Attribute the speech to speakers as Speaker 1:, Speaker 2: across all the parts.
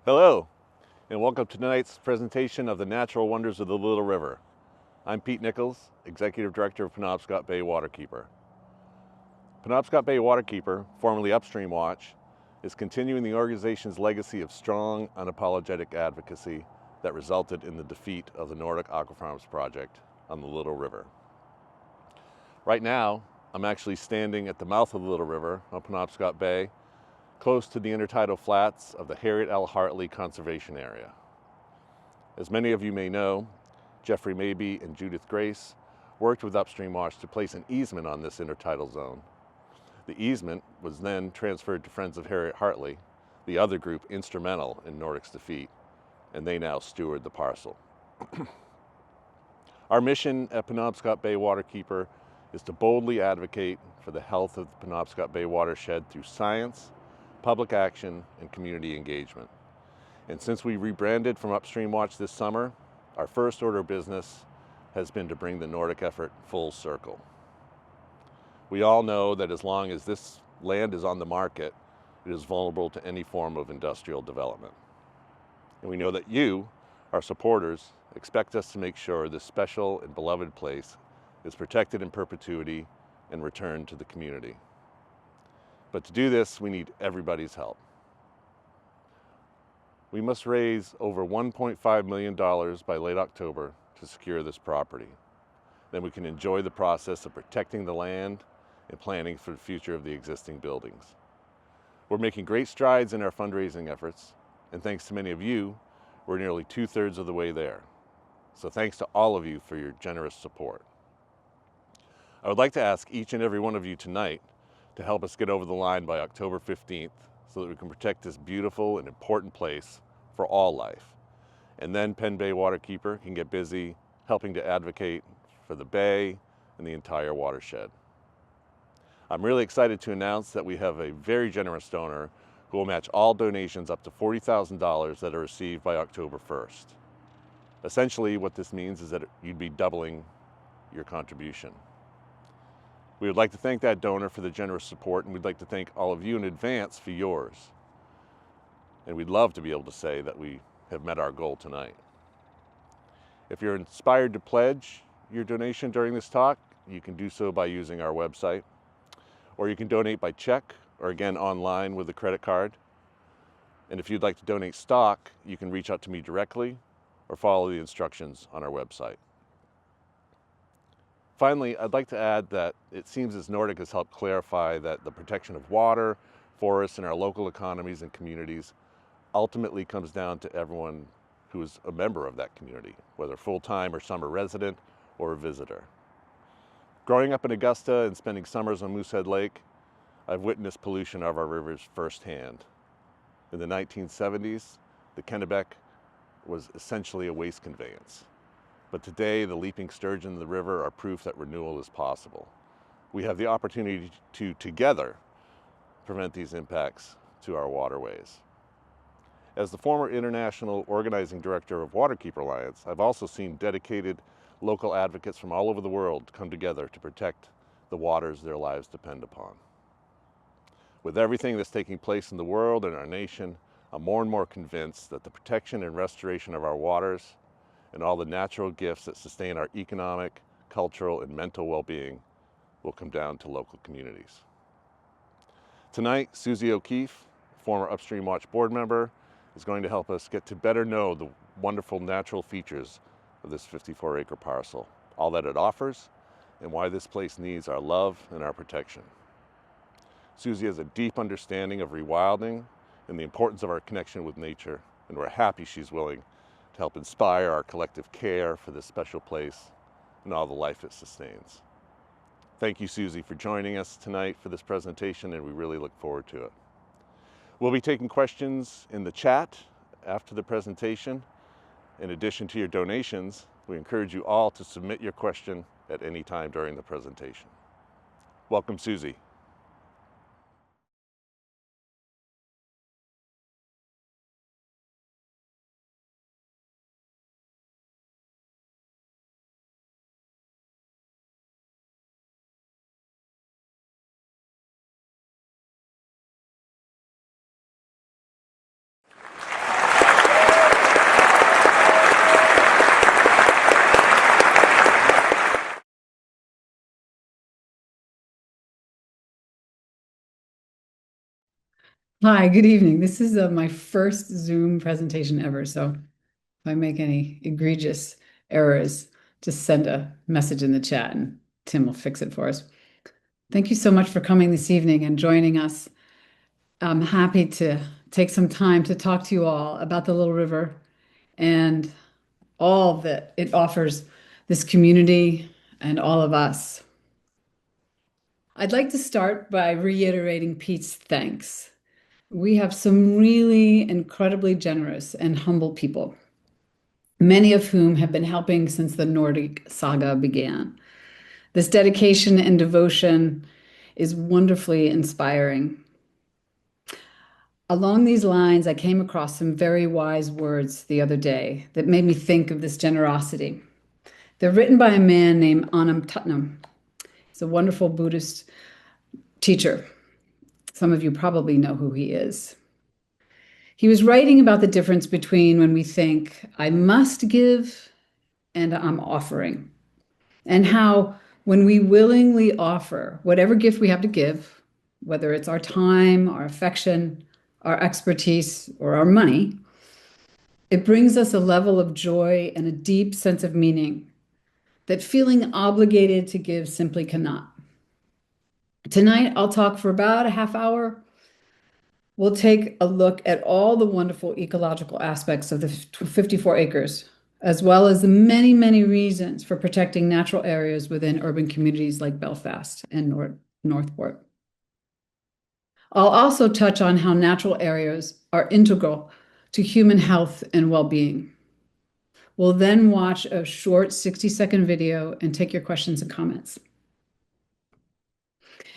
Speaker 1: Hello, and welcome to tonight's presentation of the natural wonders of the Little River. I'm Pete Nichols, Executive Director of Penobscot Bay Waterkeeper. Penobscot Bay Waterkeeper, formerly Upstream Watch, is continuing the organization's legacy of strong, unapologetic advocacy that resulted in the defeat of the Nordic Aquafarms project on the Little River. Right now, I'm actually standing at the mouth of the Little River on Penobscot Bay, close to the intertidal flats of the Harriet L. Hartley Conservation Area. As many of you may know, Jeffrey Mabey and Judith Grace worked with Upstream Watch to place an easement on this intertidal zone. The easement was then transferred to Friends of Harriet Hartley, the other group instrumental in Nordic's defeat, and they now steward the parcel. Our mission at Penobscot Bay Waterkeeper is to boldly advocate for the health of the Penobscot Bay watershed through science, public action, and community engagement. And since we rebranded from Upstream Watch this summer, our first order of business has been to bring the Nordic effort full circle. We all know that as long as this land is on the market, it is vulnerable to any form of industrial development. And we know that you, our supporters, expect us to make sure this special and beloved place is protected in perpetuity and returned to the community. But to do this, we need everybody's help. We must raise over $1.5 million by late October to secure this property. Then we can enjoy the process of protecting the land and planning for the future of the existing buildings. We're making great strides in our fundraising efforts, and thanks to many of you, we're nearly 2/3 of the way there. So thanks to all of you for your generous support. I would like to ask each and every one of you tonight to help us get over the line by October 15th so that we can protect this beautiful and important place for all life. And then Penn Bay Waterkeeper can get busy helping to advocate for the bay and the entire watershed. I'm really excited to announce that we have a very generous donor who will match all donations up to $40,000 that are received by October 1st. Essentially, what this means is that you'd be doubling your contribution. We would like to thank that donor for the generous support, and we'd like to thank all of you in advance for yours. And we'd love to be able to say that we have met our goal tonight. If you're inspired to pledge your donation during this talk, you can do so by using our website, or you can donate by check, or again online with a credit card. And if you'd like to donate stock, you can reach out to me directly or follow the instructions on our website. Finally, I'd like to add that it seems as Nordic has helped clarify that the protection of water, forests, and our local economies and communities ultimately comes down to everyone who is a member of that community, whether full-time or summer resident or a visitor. Growing up in Augusta and spending summers on Moosehead Lake, I've witnessed pollution of our rivers firsthand. In the 1970s, the Kennebec was essentially a waste conveyance. But today, the leaping sturgeon in the river are proof that renewal is possible. We have the opportunity to, together, prevent these impacts to our waterways. As the former International Organizing Director of Waterkeeper Alliance, I've also seen dedicated local advocates from all over the world come together to protect the waters their lives depend upon. With everything that's taking place in the world and our nation, I'm more and more convinced that the protection and restoration of our waters and all the natural gifts that sustain our economic, cultural, and mental well-being will come down to local communities. Tonight, Susie O'Keeffe, former Upstream Watch board member, is going to help us get to better know the wonderful natural features of this 54-acre parcel, all that it offers, and why this place needs our love and our protection. Susie has a deep understanding of rewilding and the importance of our connection with nature, and we're happy she's willing to help inspire our collective care for this special place and all the life it sustains. Thank you, Susie, for joining us tonight for this presentation, and we really look forward to it. We'll be taking questions in the chat after the presentation. In addition to your donations, we encourage you all to submit your question at any time during the presentation. Welcome, Susie.
Speaker 2: Hi, good evening. This is my first Zoom presentation ever, so if I make any egregious errors, just send a message in the chat and Tim will fix it for us. Thank you so much for coming this evening and joining us. I'm happy to take some time to talk to you all about the Little River and all that it offers this community and all of us. I'd like to start by reiterating Pete's thanks. We have some really incredibly generous and humble people, many of whom have been helping since the Nordic saga began. This dedication and devotion is wonderfully inspiring. Along these lines, I came across some very wise words the other day that made me think of this generosity. They're written by a man named Anam Tutnam. He's a wonderful Buddhist teacher. Some of you probably know who he is. He was writing about the difference between when we think, I must give and I'm offering, and how when we willingly offer whatever gift we have to give, whether it's our time, our affection, our expertise, or our money, it brings us a level of joy and a deep sense of meaning that feeling obligated to give simply cannot. Tonight, I'll talk for about a half hour. We'll take a look at all the wonderful ecological aspects of the 54 acres, as well as the many, many reasons for protecting natural areas within urban communities like Belfast and Northport. I'll also touch on how natural areas are integral to human health and well-being. We'll then watch a short 60-second video and take your questions and comments.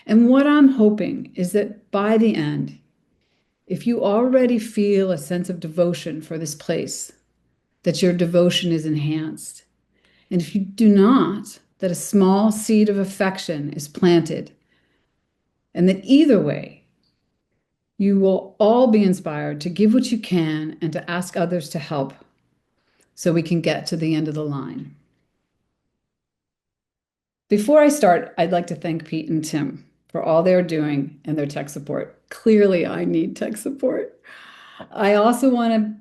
Speaker 2: And what I'm hoping is that by the end, if you already feel a sense of devotion for this place, that your devotion is enhanced. And if you do not, that a small seed of affection is planted. And that either way, you will all be inspired to give what you can and to ask others to help so we can get to the end of the line. Before I start, I'd like to thank Pete and Tim for all they're doing and their tech support. Clearly, I need tech support. I also want to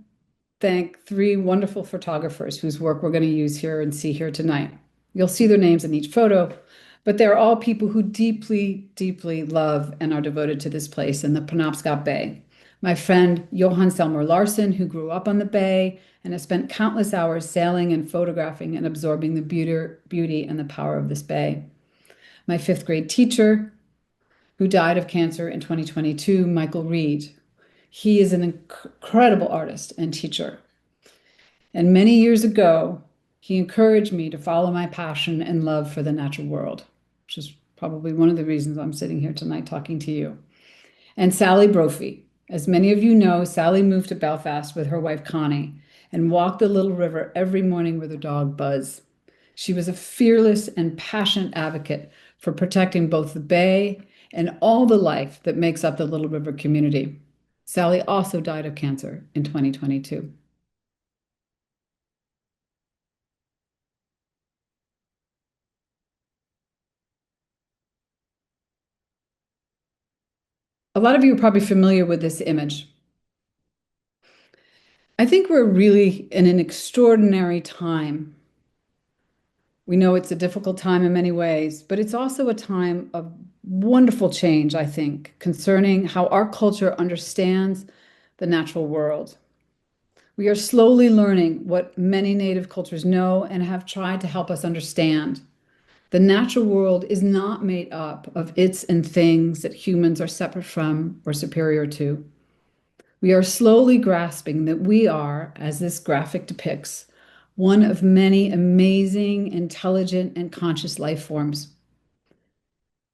Speaker 2: thank three wonderful photographers whose work we're going to use here and see here tonight. You'll see their names in each photo, but they're all people who deeply, deeply love and are devoted to this place in the Penobscot Bay. My friend Johan Selmer Larsen, who grew up on the bay and has spent countless hours sailing and photographing and absorbing the beauty and the power of this bay. My fifth grade teacher, who died of cancer in 2022, Michael Reed. He is an incredible artist and teacher. And many years ago, he encouraged me to follow my passion and love for the natural world, which is probably one of the reasons I'm sitting here tonight talking to you. And Sally Brophy. As many of you know, Sally moved to Belfast with her wife Connie and walked the Little River every morning with her dog Buzz. She was a fearless and passionate advocate for protecting both the bay and all the life that makes up the Little River community. Sally also died of cancer in 2022. A lot of you are probably familiar with this image. I think we're really in an extraordinary time. We know it's a difficult time in many ways, but it's also a time of wonderful change, I think, concerning how our culture understands the natural world. We are slowly learning what many native cultures know and have tried to help us understand. The natural world is not made up of its and things that humans are separate from or superior to. We are slowly grasping that we are, as this graphic depicts, one of many amazing, intelligent, and conscious life forms.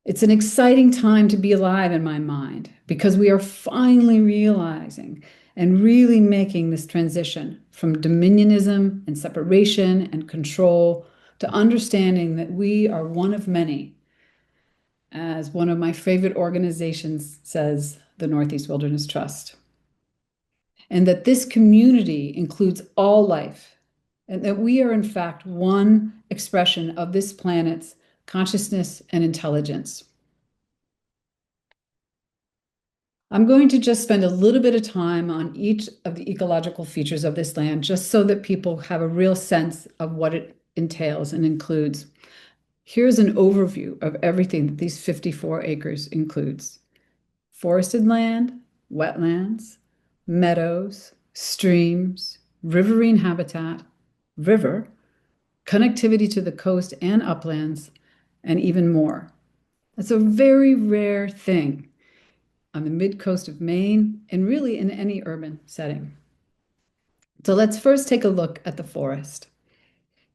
Speaker 2: It's an exciting time to be alive in my mind because we are finally realizing and really making this transition from dominionism and separation and control to understanding that we are one of many. As one of my favorite organizations says, the Northeast Wilderness Trust, and that this community includes all life, and that we are, in fact, one expression of this planet's consciousness and intelligence. I'm going to just spend a little bit of time on each of the ecological features of this land, just so that people have a real sense of what it entails and includes. Here's an overview of everything that these 54 acres includes: forested land, wetlands, meadows, streams, riverine habitat, river, connectivity to the coast and uplands, and even more. That's a very rare thing on the mid-coast of Maine and really in any urban setting. So let's first take a look at the forest.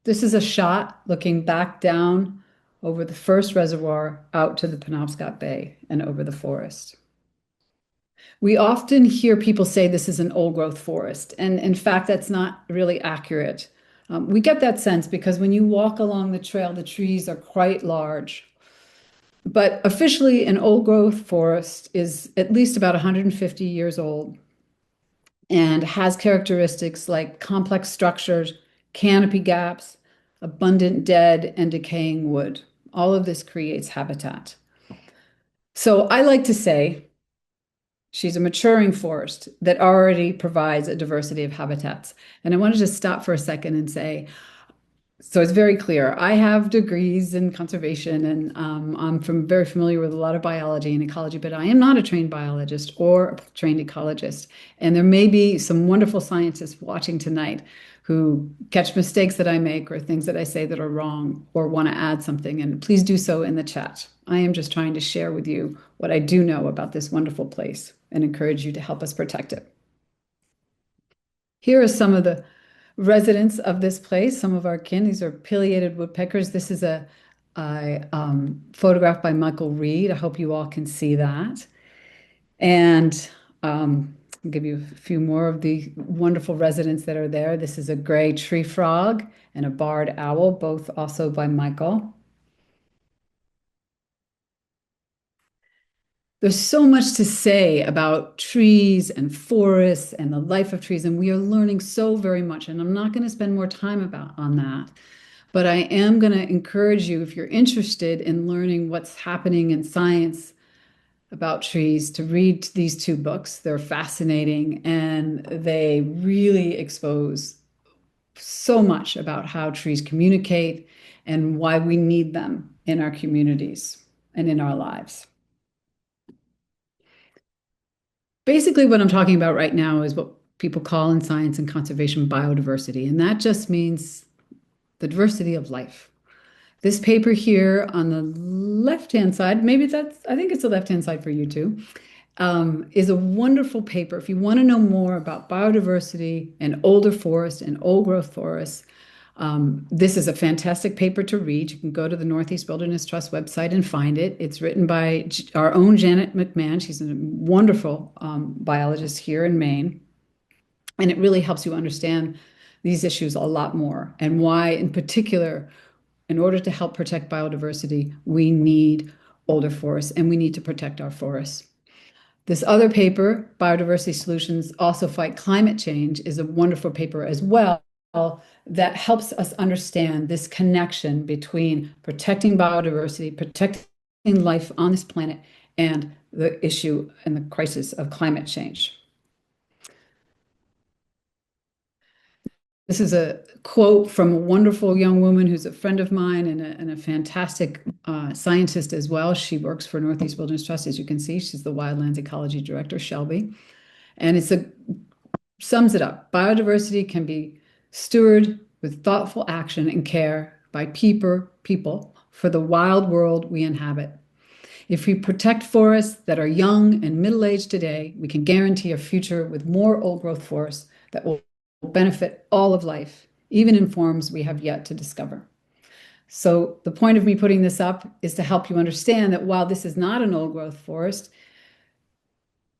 Speaker 2: This is a shot looking back down over the first reservoir out to the Penobscot Bay and over the forest. We often hear people say this is an old growth forest, and in fact, that's not really accurate. We get that sense because when you walk along the trail, the trees are quite large. But officially, an old growth forest is at least about 150 years old and has characteristics like complex structures, canopy gaps, abundant dead and decaying wood. All of this creates habitat. So I like to say she's a maturing forest that already provides a diversity of habitats. And I want to just stop for a second and say, so it's very clear. I have degrees in conservation and very familiar with a lot of biology and ecology, but I am not a trained biologist or a trained ecologist. And there may be some wonderful scientists watching tonight who catch mistakes that I make or things that I say that are wrong or want to add something. And please do so in the chat. I am just trying to share with you what I do know about this wonderful place and encourage you to help us protect it. Here are some of the residents of this place, some of our kin. These are pileated woodpeckers. This is a photograph by Michael Reed. I hope you all can see that. And I'll give you a few more of the wonderful residents that are there. This is a gray tree frog and a barred owl, both also by Michael. There's so much to say about trees and forests and the life of trees, and we are learning so very much. And I'm not going to spend more time on that, but I am going to encourage you, if you're interested in learning what's happening in science about trees, to read these two books. They're fascinating, and they really expose so much about how trees communicate and why we need them in our communities and in our lives. Basically, what I'm talking about right now is what people call in science and conservation biodiversity, and that just means the diversity of life. This paper here on the left-hand side, I think it's the left-hand side for you too, is a wonderful paper. If you want to know more about biodiversity and older forests and old growth forests, this is a fantastic paper to read. You can go to the Northeast Wilderness Trust website and find it. It's written by our own Janet McMahon. She's a wonderful biologist here in Maine. And it really helps you understand these issues a lot more and why, in particular, in order to help protect biodiversity, we need older forests and we need to protect our forests. This other paper, Biodiversity Solutions Also Fight Climate Change, is a wonderful paper as well that helps us understand this connection between protecting biodiversity, protecting life on this planet, and the issue and the crisis of climate change. This is a quote from a wonderful young woman who's a friend of mine and a fantastic scientist as well. She works for Northeast Wilderness Trust, as you can see. She's the Wildlands Ecology Director, Shelby. And sums it up. Biodiversity can be stewarded with thoughtful action and care by people for the wild world we inhabit. If we protect forests that are young and middle-aged today, we can guarantee a future with more old-growth forests that will benefit all of life, even in forms we have yet to discover. So the point of me putting this up is to help you understand that while this is not an old-growth forest,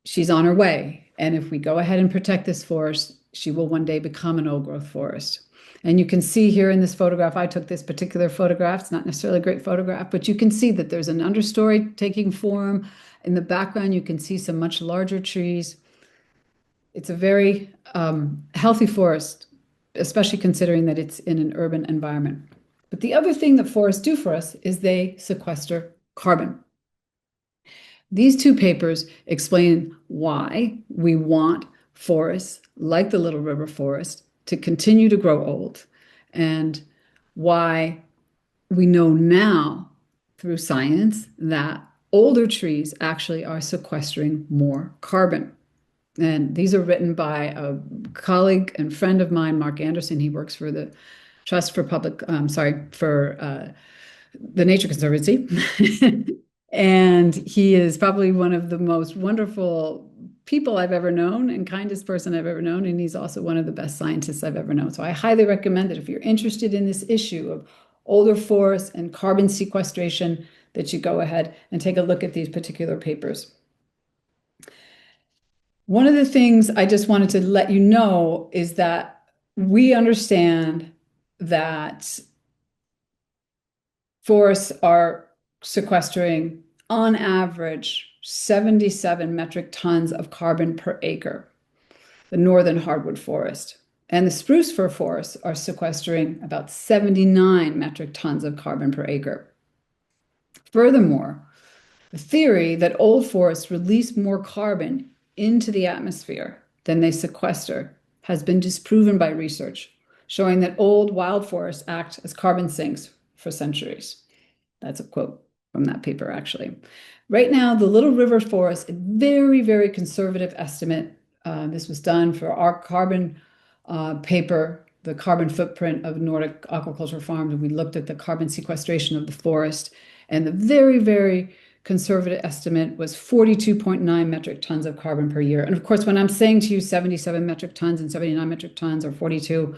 Speaker 2: she's on her way. And if we go ahead and protect this forest, she will one day become an old-growth forest. And you can see here in this photograph, I took this particular photograph. It's not necessarily a great photograph, but you can see that there's an understory taking form. In the background, you can see some much larger trees. It's a very healthy forest, especially considering that it's in an urban environment. But the other thing that forests do for us is they sequester carbon. These two papers explain why we want forests like the Little River Forest to continue to grow old and why we know now through science that older trees actually are sequestering more carbon. And these are written by a colleague and friend of mine, Mark Anderson. He works for the Trust for Public, for the Nature Conservancy. And he is probably one of the most wonderful people I've ever known and kindest person I've ever known. And he's also one of the best scientists I've ever known. So I highly recommend that if you're interested in this issue of older forests and carbon sequestration, that you go ahead and take a look at these particular papers. One of the things I just wanted to let you know is that we understand that forests are sequestering, on average, 77 metric tons of carbon per acre, the northern hardwood forest. And the spruce fir forests are sequestering about 79 metric tons of carbon per acre. Furthermore, the theory that old forests release more carbon into the atmosphere than they sequester has been disproven by research, showing that old wild forests act as carbon sinks for centuries. That's a quote from that paper, actually. Right now, the Little River Forest, a very, very conservative estimate. This was done for our carbon paper, the carbon footprint of Nordic aquaculture farms. We looked at the carbon sequestration of the forest, and the very, very conservative estimate was 42.9 metric tons of carbon per year. And of course, when I'm saying to you 77 metric tons and 79 metric tons or 42,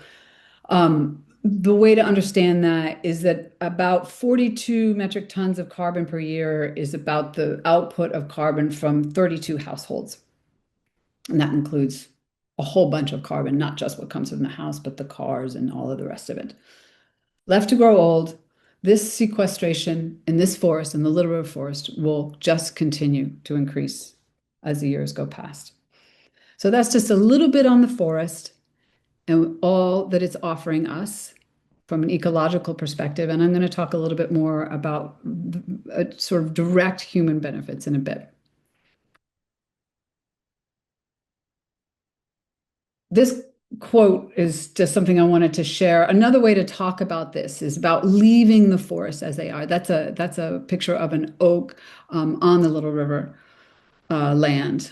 Speaker 2: the way to understand that is that about 42 metric tons of carbon per year is about the output of carbon from 32 households. And that includes a whole bunch of carbon, not just what comes from the house, but the cars and all of the rest of it. Left to grow old, this sequestration in this forest, in the Little River Forest, will just continue to increase as the years go past. So that's just a little bit on the forest and all that it's offering us from an ecological perspective. And I'm going to talk a little bit more about sort of direct human benefits in a bit. This quote is just something I wanted to share. Another way to talk about this is about leaving the forest as they are. That's a picture of an oak on the Little River land.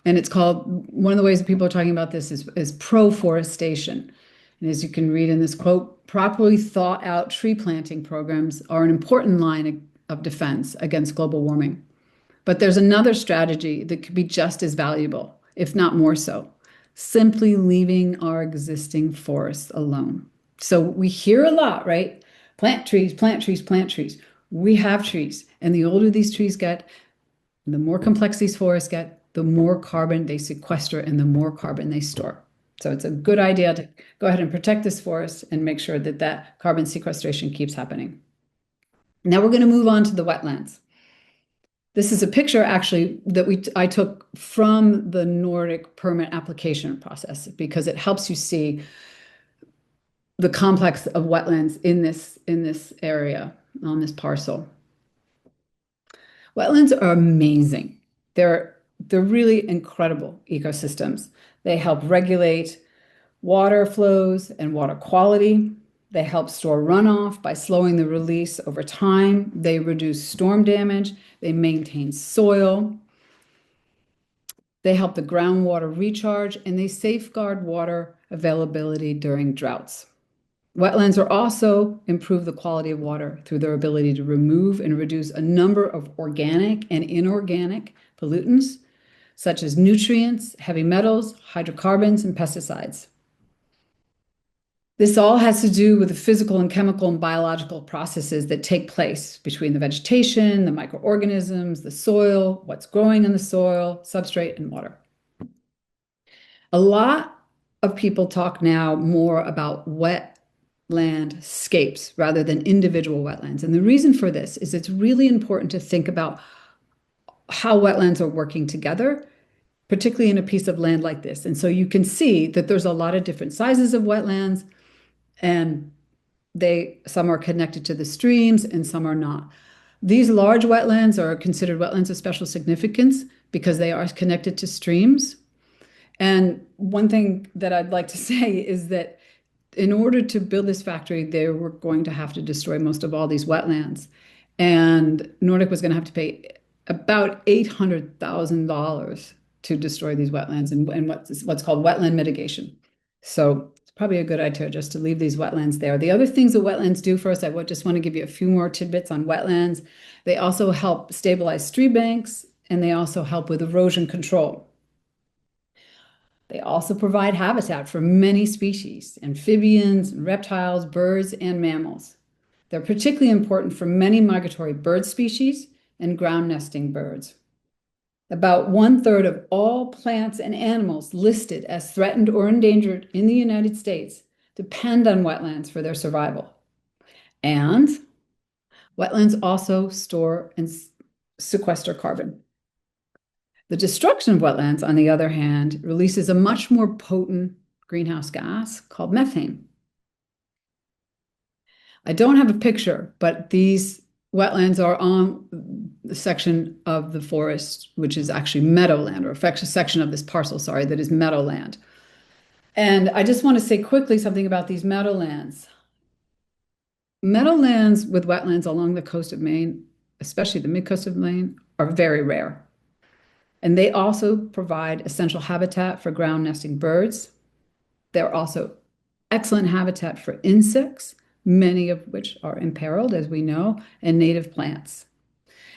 Speaker 2: And it's called, one of the ways that people are talking about this is pro-forestation. And as you can read in this quote, properly thought out tree planting programs are an important line of defense against global warming. But there's another strategy that could be just as valuable, if not more so, simply leaving our existing forests alone. So we hear a lot, right? Plant trees, plant trees, plant trees. We have trees, and the older these trees get, the more complex these forests get, the more carbon they sequester and the more carbon they store. So it's a good idea to go ahead and protect this forest and make sure that that carbon sequestration keeps happening. Now we're going to move on to the wetlands. This is a picture actually that I took from the Nordic permit application process because it helps you see the complex of wetlands in this area on this parcel. Wetlands are amazing. They're really incredible ecosystems. They help regulate water flows and water quality. They help store runoff by slowing the release over time. They reduce storm damage. They maintain soil. They help the groundwater recharge, and they safeguard water availability during droughts. Wetlands are also improve the quality of water through their ability to remove and reduce a number of organic and inorganic pollutants, such as nutrients, heavy metals, hydrocarbons, and pesticides. This all has to do with the physical and chemical and biological processes that take place between the vegetation, the microorganisms, the soil, what's growing in the soil, substrate, and water. A lot of people talk now more about wetlandscapes rather than individual wetlands. And the reason for this is it's really important to think about how wetlands are working together, particularly in a piece of land like this. And so you can see that there's a lot of different sizes of wetlands, and some are connected to the streams and some are not. These large wetlands are considered wetlands of special significance because they are connected to streams. And one thing that I'd like to say is that in order to build this factory, they were going to have to destroy most of all these wetlands. And Nordic was going to have to pay about $800,000 to destroy these wetlands and what's called wetland mitigation. So it's probably a good idea just to leave these wetlands there. The other things that wetlands do for us, I would just want to give you a few more tidbits on wetlands. They also help stabilize stream banks and they also help with erosion control. They also provide habitat for many species, amphibians, reptiles, birds, and mammals. They're particularly important for many migratory bird species and ground nesting birds. About 1/3 of all plants and animals listed as threatened or endangered in the United States depend on wetlands for their survival. And wetlands also store and sequester carbon. The destruction of wetlands, on the other hand, releases a much more potent greenhouse gas called methane. I don't have a picture, but these wetlands are on the section of the forest, which is actually meadowland, or a section of this parcel, sorry, that is meadowland. And I just want to say quickly something about these meadowlands. Meadowlands with wetlands along the coast of Maine, especially the mid-coast of Maine, are very rare. And they also provide essential habitat for ground nesting birds. They're also excellent habitat for insects, many of which are imperiled, as we know, and native plants.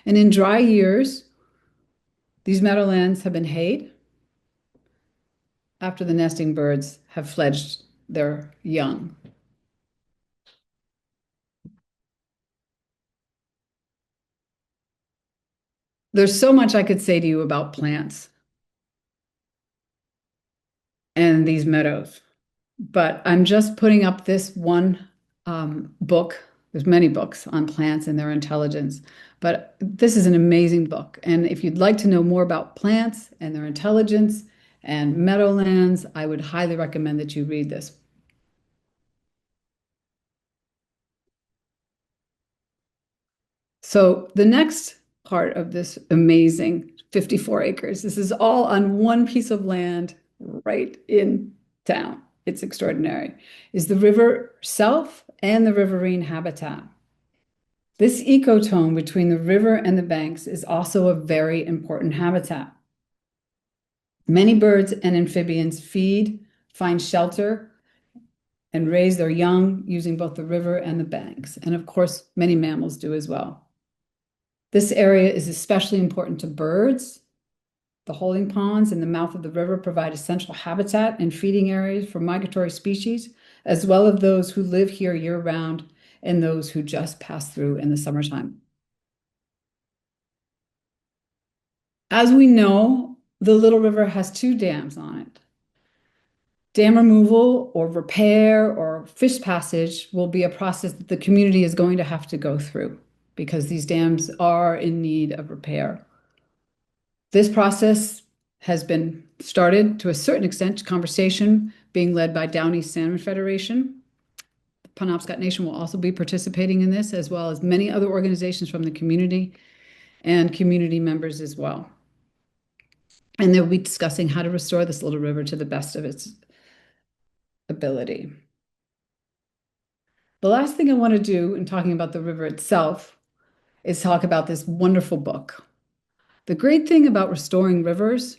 Speaker 2: And in dry years, these meadowlands have been hayed after the nesting birds have fledged their young. There's so much I could say to you about plants and these meadows, but I'm just putting up this one book. There's many books on plants and their intelligence, but this is an amazing book. And if you'd like to know more about plants and their intelligence and meadowlands, I would highly recommend that you read this. So the next part of this amazing 54 acres, this is all on one piece of land right in town. It's extraordinary, is the river self and the riverine habitat. This ecotone between the river and the banks is also a very important habitat. Many birds and amphibians feed, find shelter, and raise their young using both the river and the banks. And of course, many mammals do as well. This area is especially important to birds. The holding ponds in the mouth of the river provide essential habitat and feeding areas for migratory species, as well as those who live here year-round and those who just pass through in the summertime. As we know, the Little River has two dams on it. Dam removal or repair or fish passage will be a process that the community is going to have to go through because these dams are in need of repair. This process has been started to a certain extent, conversation being led by Down East Salmon Federation. The Penobscot Nation will also be participating in this, as well as many other organizations from the community and community members as well. And they'll be discussing how to restore this little river to the best of its ability. The last thing I want to do in talking about the river itself is talk about this wonderful book. The great thing about restoring rivers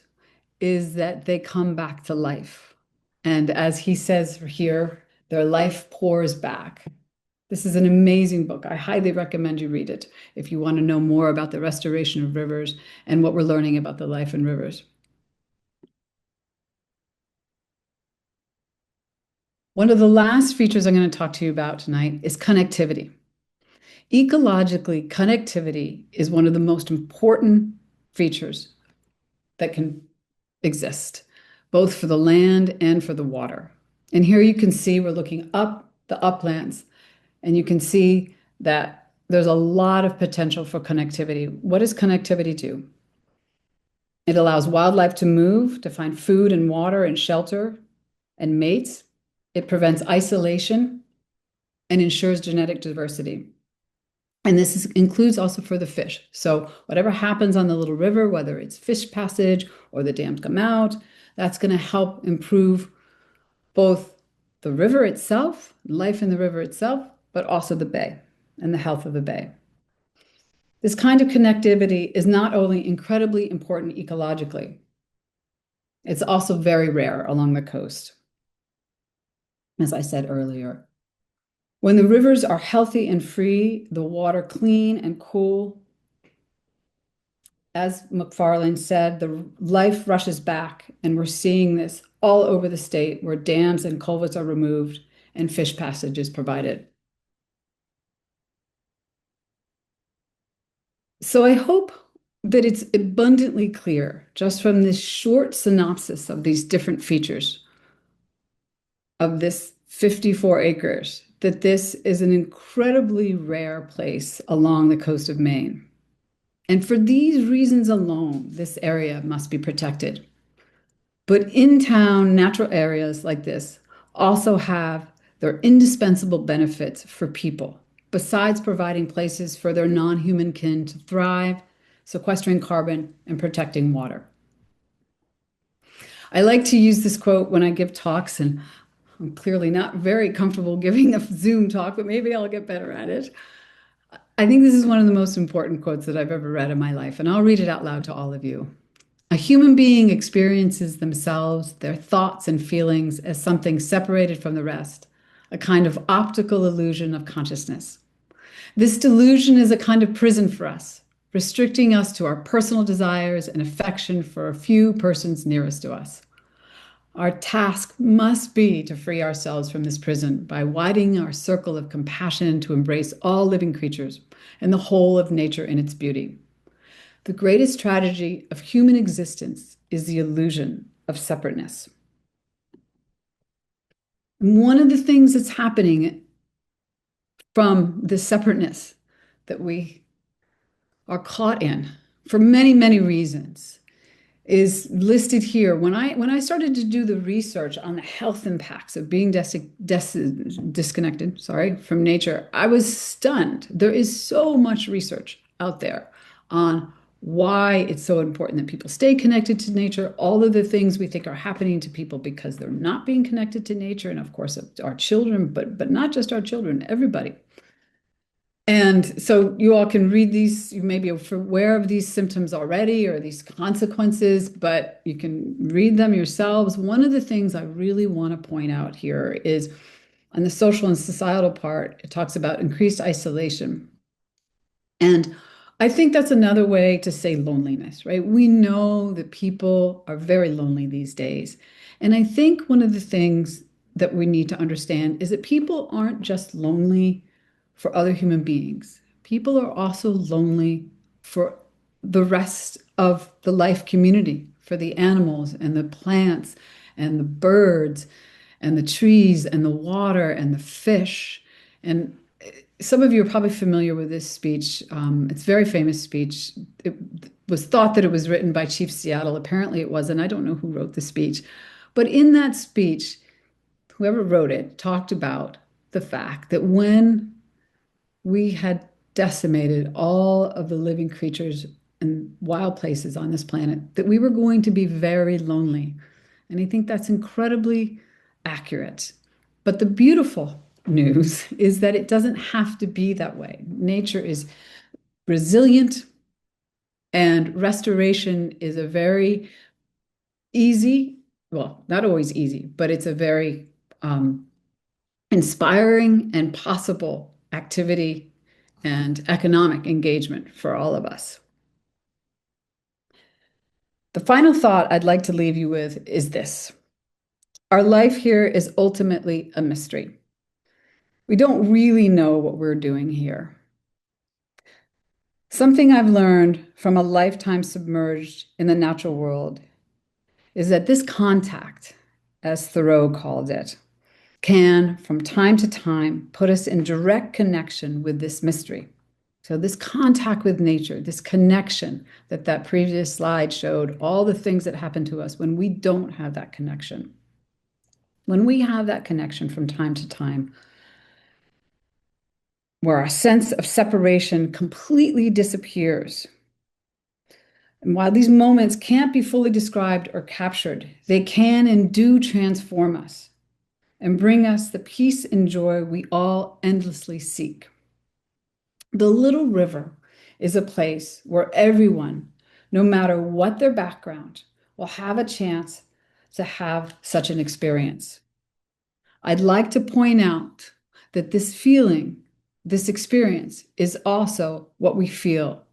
Speaker 2: is that they come back to life. And as he says here, their life pours back. This is an amazing book. I highly recommend you read it if you want to know more about the restoration of rivers and what we're learning about the life in rivers. One of the last features I'm going to talk to you about tonight is connectivity. Ecologically, connectivity is one of the most important features that can exist, both for the land and for the water. And here you can see we're looking up the uplands, and you can see that there's a lot of potential for connectivity. What does connectivity do? It allows wildlife to move, to find food and water and shelter and mates. It prevents isolation and ensures genetic diversity. And includes also for the fish. So whatever happens on the little river, whether it's fish passage or the dams come out, that's going to help improve both the river itself, life in the river itself, but also the bay and the health of the bay. This kind of connectivity is not only incredibly important ecologically, it's also very rare along the coast, as I said earlier. When the rivers are healthy and free, the water clean and cool, as McFarlane said, the life rushes back, and we're seeing this all over the state where dams and culverts are removed and fish passage is provided. So I hope that it's abundantly clear just from this short synopsis of these different features of this 54 acres that this is an incredibly rare place along the coast of Maine. And for these reasons alone, this area must be protected. But in-town natural areas like this also have their indispensable benefits for people, besides providing places for their non-human kin to thrive, sequestering carbon, and protecting water. I like to use this quote when I give talks, and I'm clearly not very comfortable giving a Zoom talk, but maybe I'll get better at it. I think this is one of the most important quotes that I've ever read in my life, and I'll read it out loud to all of you. A human being experiences themselves, their thoughts and feelings as something separated from the rest, a kind of optical illusion of consciousness. This delusion is a kind of prison for us, restricting us to our personal desires and affection for a few persons nearest to us. Our task must be to free ourselves from this prison by widening our circle of compassion to embrace all living creatures and the whole of nature in its beauty. The greatest tragedy of human existence is the illusion of separateness. And one of the things that's happening from the separateness that we are caught in for many, many reasons is listed here. When I started to do the research on the health impacts of being disconnected, from nature, I was stunned. There is so much research out there on why it's so important that people stay connected to nature, all of the things we think are happening to people because they're not being connected to nature, and of course our children, but not just our children, everybody. And so you all can read these, you may be aware of these symptoms already or these consequences, but you can read them yourselves. One of the things I really want to point out here is on the social and societal part, it talks about increased isolation. And I think that's another way to say loneliness, right? We know that people are very lonely these days. And I think one of the things that we need to understand is that people aren't just lonely for other human beings. People are also lonely for the rest of the life community, for the animals and the plants and the birds and the trees and the water and the fish. And some of you are probably familiar with this speech. It's a very famous speech. It was thought that it was written by Chief Seattle. Apparently it wasn't. I don't know who wrote the speech. But in that speech, whoever wrote it talked about the fact that when we had decimated all of the living creatures and wild places on this planet, that we were going to be very lonely. And I think that's incredibly accurate. But the beautiful news is that it doesn't have to be that way. Nature is resilient, and restoration is a very easy, well, not always easy, but it's a very inspiring and possible activity and economic engagement for all of us. The final thought I'd like to leave you with is this. Our life here is ultimately a mystery. We don't really know what we're doing here. Something I've learned from a lifetime submerged in the natural world is that this contact, as Thoreau called it, can, from time to time, put us in direct connection with this mystery. So this contact with nature, this connection that previous slide showed, all the things that happen to us when we don't have that connection. When we have that connection from time to time, where our sense of separation completely disappears. And while these moments can't be fully described or captured, they can and do transform us and bring us the peace and joy we all endlessly seek. The Little River is a place where everyone, no matter what their background, will have a chance to have such an experience. I'd like to point out that this feeling, this experience, is also what we feel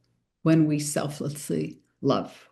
Speaker 2: when we selflessly love.